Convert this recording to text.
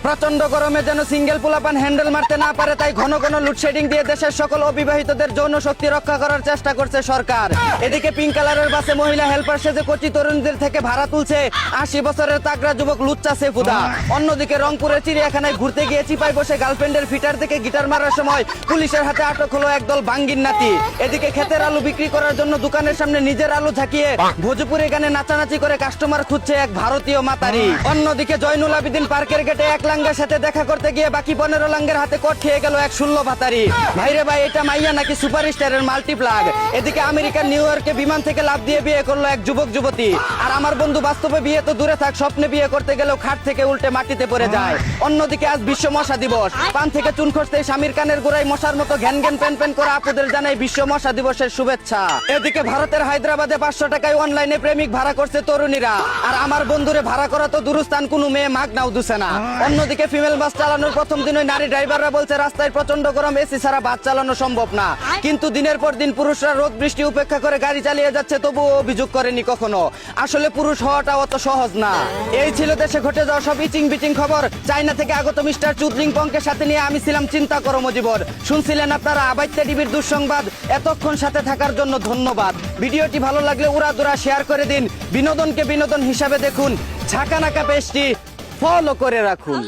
প্রচন্ড গরমে যেন সিঙ্গেল পোলাপান হ্যান্ডেল মারতে না পারে, তাই ঘন ঘন লোডশেডিং দিয়ে দেশের সকল অবিবাহিতদের যৌন শক্তি রক্ষা করার চেষ্টা করছে সরকার। এদিকে পিঙ্ক কালারের বাসে মহিলা হেল্পার সেজে কচি তরুণদের থেকে ভাড়া তুলছে 80 বছরের তাগড়া যুবক লুচ্চা সেফুদা। অন্যদিকে রংপুরের চিড়িয়াখানায় ঘুরতে গিয়ে চিপায় বসে গার্লফ্রেন্ডের ফিটার থেকে গিটার মারার সময় পুলিশের হাতে আটক হলো একদল বাঙ্গির নাতি। এদিকে ক্ষেতের আলু বিক্রি করার জন্য দোকানের সামনে নিজের আলু ঝাঁকিয়ে ভোজপুরি গানে নাচানাচি করে কাস্টমার খুঁজছে এক ভারতীয় মাতারি। অন্যদিকে জয়নুল আবেদিন পার্কের গেটে এক লাঙ্গের সাথে দেখা করতে গিয়ে বাকি 15 লাঙ্গের হাতে কট খেয়ে গেল এক 16 ভাতারি। ভাইরে ভাই, এটা মাইয়া নাকি সুপারস্টারের মাল্টিপ্লাগ। এদিকে আমেরিকার নিউ ইয়র্কে বিমান থেকে লাফ দিয়ে বিয়ে করলো এক যুবক যুবতী। আর আমার বন্ধু বাস্তবে বিয়ে তো দূরে থাক, স্বপ্নে বিয়ে করতে গেলেও খাট থেকে উল্টে মাটিতে পড়ে যায়। অন্যদিকে আজ বিশ্ব মশা দিবস। পান থেকে চুন খসতে স্বামীর কানের গোড়ায় মশার মতো ঘ্যান ঘ্যান প্যান প্যান করে আপুদের জানাই বিশ্ব মশা দিবসের শুভেচ্ছা। এদিকে ভারতের হায়দ্রাবাদে 500 টাকায় অনলাইনে প্রেমিক ভাড়া করছে তরুণীরা। আর আমার বন্ধুরে ভাড়া করা তো দূরস্থান, কোনো মেয়ে মাগ নাও দুছে না। অন্যদিকে ফিমেল বাস চালানোর প্রথম দিন ওই নারী ড্রাইভাররা বলছে রাস্তায় প্রচন্ড গরম, এসি ছাড়া বাস চালানো সম্ভব না। কিন্তু দিনের পর দিন পুরুষরা রোদ বৃষ্টি উপেক্ষা করে গাড়ি চালিয়ে যাচ্ছে, তবুও অভিযোগ করেনি কখনো। আসলে পুরুষ হওয়াটা অত সহজ না। এই ছিল দেশে ঘটে যাওয়া সব ইচিং বিচিং খবর। চায়না থেকে আগত মিস্টার চুদলিং পংকে সাথে নিয়ে আমি ছিলাম চিন্তা করো মজিবর। শুনছিলেন আপনারা আবাইত্যা টিভির দুঃসংবাদ। এতক্ষণ সাথে থাকার জন্য ধন্যবাদ। ভিডিওটি ভালো লাগলে উড়াদুরা শেয়ার করে দিন। বিনোদনকে বিনোদন হিসাবে দেখুন। ঝাঁকানাকা পেজটি ফলো করে রাখুন।